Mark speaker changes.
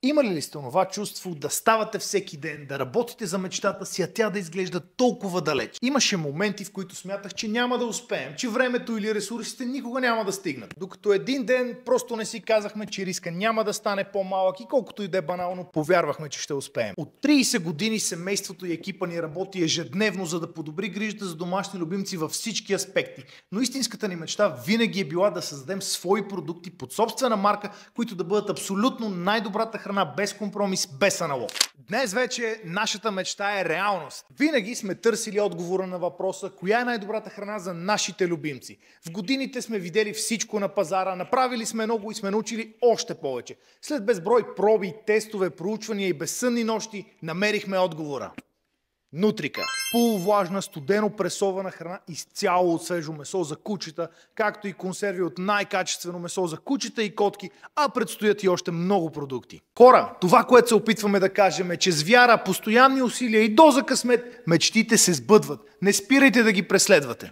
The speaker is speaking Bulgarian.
Speaker 1: Имали ли сте това чувство да ставате всеки ден, да работите за мечтата си, а тя да изглежда толкова далеч? Имаше моменти, в които смятах, че няма да успеем, че времето или ресурсите никога няма да стигнат. Докато един ден просто не си казахме, че риска няма да стане по-малък и колкото и да е банално, повярвахме, че ще успеем. От 30 години семейството и екипа ни работи ежедневно, за да подобри грижата за домашни любимци във всички аспекти. Но истинската ни мечта винаги е била да създадем свои продукти под собствена марка, които да бъдат абсолютно най-добрата храна, без компромис, без аналог. Днес вече нашата мечта е реалност. Винаги сме търсили отговора на въпроса, коя е най-добрата храна за нашите любимци. В годините сме видели всичко на пазара, направили сме много и сме научили още повече. След безброй проби, тестове, проучвания и безсънни нощи намерихме отговора. Нутрика. Полувлажна, студено пресована храна изцяло от свежо месо за кучета, както и консерви от най-качествено месо за кучета и котки, а предстоят и още много продукти. Хора, това, което се опитваме да кажем е, че с вяра, постоянни усилия и доза късмет, мечтите се сбъдват. Не спирайте да ги преследвате.